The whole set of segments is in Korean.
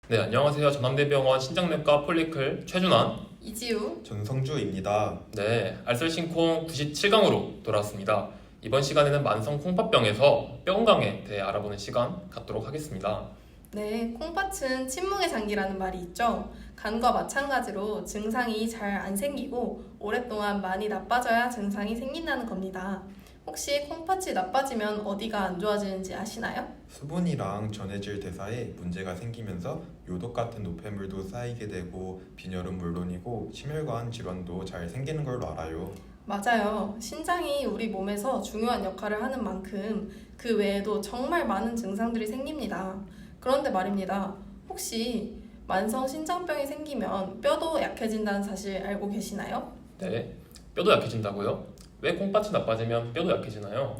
네, 안녕하세요. 전남대병원 신장내과 폴리클 최준환. 이지우. 전성주입니다. 네, 알쓸신콩 97강으로 돌아왔습니다. 이번 시간에는 만성 콩팥병에서 뼈 건강에 대해 알아보는 시간 갖도록 하겠습니다. 네, 콩팥은 침묵의 장기라는 말이 있죠. 간과 마찬가지로 증상이 잘 안 생기고 오랫동안 많이 나빠져야 증상이 생긴다는 겁니다. 혹시 콩팥이 나빠지면 어디가 안 좋아지는지 아시나요? 수분이랑 전해질 대사에 문제가 생기면서 요독 같은 노폐물도 쌓이게 되고 빈혈은 물론이고 심혈관 질환도 잘 생기는 걸로 알아요. 맞아요. 신장이 우리 몸에서 중요한 역할을 하는 만큼 그 외에도 정말 많은 증상들이 생깁니다. 그런데 말입니다. 혹시 만성 신장병이 생기면 뼈도 약해진다는 사실 알고 계시나요? 네, 뼈도 약해진다고요? 왜 콩팥이 나빠지면 뼈도 약해지나요?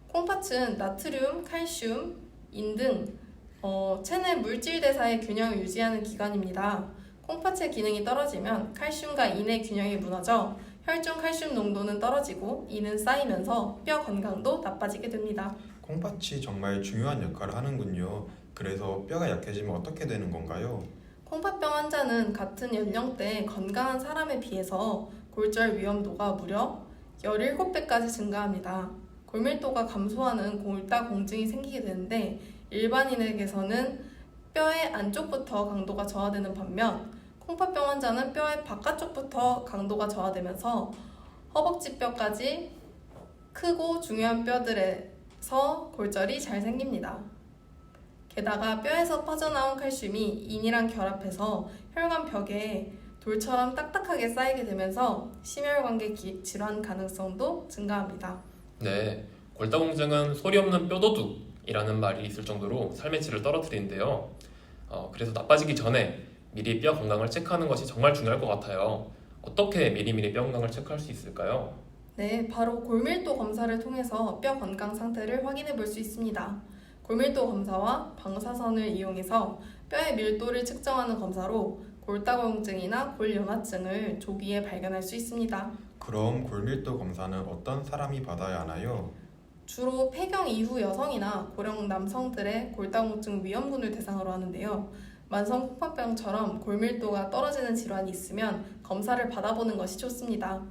콩팥은 나트륨, 칼슘, 인 등 체내 물질 대사의 균형을 유지하는 기관입니다. 콩팥의 기능이 떨어지면 칼슘과 인의 균형이 무너져 혈중 칼슘 농도는 떨어지고 인은 쌓이면서 뼈 건강도 나빠지게 됩니다. 콩팥이 정말 중요한 역할을 하는군요. 그래서 뼈가 약해지면 어떻게 되는 건가요? 콩팥병 환자는 같은 연령대 건강한 사람에 비해서 골절 위험도가 무려 17배까지 증가합니다. 골밀도가 감소하는 골다공증이 생기게 되는데 일반인에게서는 뼈의 안쪽부터 강도가 저하되는 반면 콩팥병 환자는 뼈의 바깥쪽부터 강도가 저하되면서 허벅지뼈까지 크고 중요한 뼈들에서 골절이 잘 생깁니다. 게다가 뼈에서 빠져나온 칼슘이 인이랑 결합해서 혈관 벽에 돌처럼 딱딱하게 쌓이게 되면서 심혈관계 질환 가능성도 증가합니다. 네, 골다공증은 소리 없는 뼈도둑이라는 말이 있을 정도로 삶의 질을 떨어뜨리는데요. 그래서 나빠지기 전에 미리 뼈 건강을 체크하는 것이 정말 중요할 것 같아요. 어떻게 미리미리 뼈 건강을 체크할 수 있을까요? 네, 바로 골밀도 검사를 통해서 뼈 건강 상태를 확인해 볼 수 있습니다. 골밀도 검사와 방사선을 이용해서 뼈의 밀도를 측정하는 검사로 골다공증이나 골연화증을 조기에 발견할 수 있습니다. 그럼 골밀도 검사는 어떤 사람이 받아야 하나요? 주로 폐경 이후 여성이나 고령 남성들의 골다공증 위험군을 대상으로 하는데요. 만성 콩팥병처럼 골밀도가 떨어지는 질환이 있으면 검사를 받아보는 것이 좋습니다.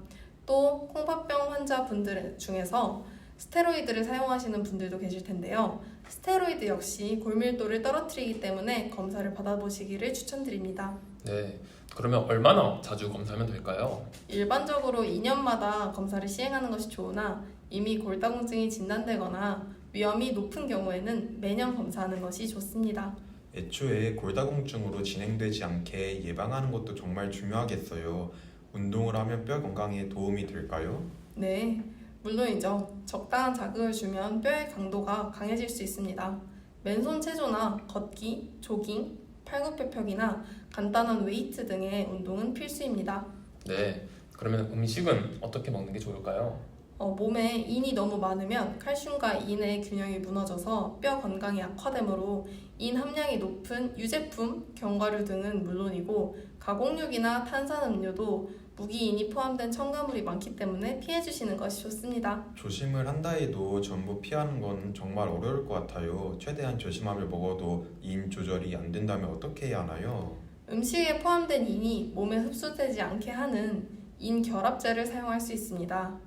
또 콩팥병 환자분들 중에서 스테로이드를 사용하시는 분들도 계실 텐데요. 스테로이드 역시 골밀도를 떨어뜨리기 때문에 검사를 받아보시기를 추천드립니다. 네, 그러면 얼마나 자주 검사하면 될까요? 일반적으로 2년마다 검사를 시행하는 것이 좋으나 이미 골다공증이 진단되거나 위험이 높은 경우에는 매년 검사하는 것이 좋습니다. 애초에 골다공증으로 진행되지 않게 예방하는 것도 정말 중요하겠어요. 운동을 하면 뼈 건강에 도움이 될까요? 네, 물론이죠. 적당한 자극을 주면 뼈의 강도가 강해질 수 있습니다. 맨손 체조나 걷기, 조깅, 팔굽혀펴기나 간단한 웨이트 등의 운동은 필수입니다. 네, 그러면 음식은 어떻게 먹는 게 좋을까요? 몸에 인이 너무 많으면 칼슘과 인의 균형이 무너져서 뼈 건강이 악화되므로 인 함량이 높은 유제품, 견과류 등은 물론이고 가공육이나 탄산음료도 무기인이 포함된 첨가물이 많기 때문에 피해주시는 것이 좋습니다. 조심을 한다 해도 전부 피하는 건 정말 어려울 것 같아요. 최대한 조심하며 먹어도 인 조절이 안 된다면 어떻게 해야 하나요? 음식에 포함된 인이 몸에 흡수되지 않게 하는 인 결합제를 사용할 수 있습니다.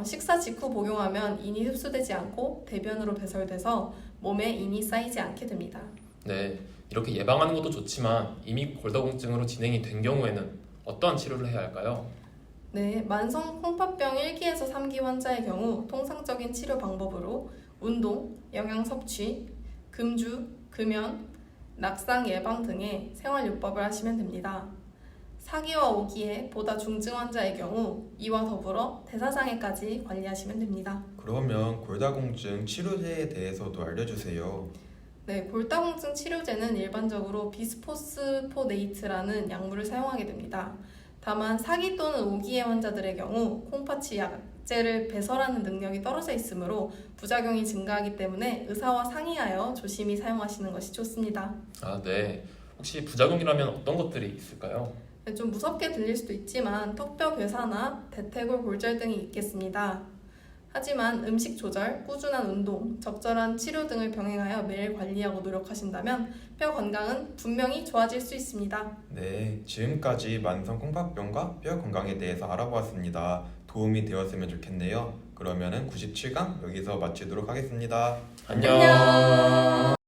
식사 직후 복용하면 인이 흡수되지 않고 대변으로 배설돼서 몸에 인이 쌓이지 않게 됩니다. 네, 이렇게 예방하는 것도 좋지만 이미 골다공증으로 진행이 된 경우에는 어떠한 치료를 해야 할까요? 네, 만성 콩팥병 1기에서 3기 환자의 경우 통상적인 치료 방법으로 운동, 영양 섭취, 금주, 금연, 낙상 예방 등의 생활요법을 하시면 됩니다. 4기와 5기에 보다 중증 환자의 경우 이와 더불어 대사장애까지 관리하시면 됩니다. 그러면 골다공증 치료제에 대해서도 알려주세요. 네, 골다공증 치료제는 일반적으로 비스포스포네이트라는 약물을 사용하게 됩니다. 다만 4기 또는 5기의 환자들의 경우 콩팥이 약제를 배설하는 능력이 떨어져 있으므로 부작용이 증가하기 때문에 의사와 상의하여 조심히 사용하시는 것이 좋습니다. 아, 네. 혹시 부작용이라면 어떤 것들이 있을까요? 네, 좀 무섭게 들릴 수도 있지만 턱뼈 괴사나 대퇴골 골절 등이 있겠습니다. 하지만 음식 조절, 꾸준한 운동, 적절한 치료 등을 병행하여 매일 관리하고 노력하신다면 뼈 건강은 분명히 좋아질 수 있습니다. 네, 지금까지 만성 콩팥병과 뼈 건강에 대해서 알아보았습니다. 도움이 되었으면 좋겠네요. 그러면은 97강 여기서 마치도록 하겠습니다. 안녕.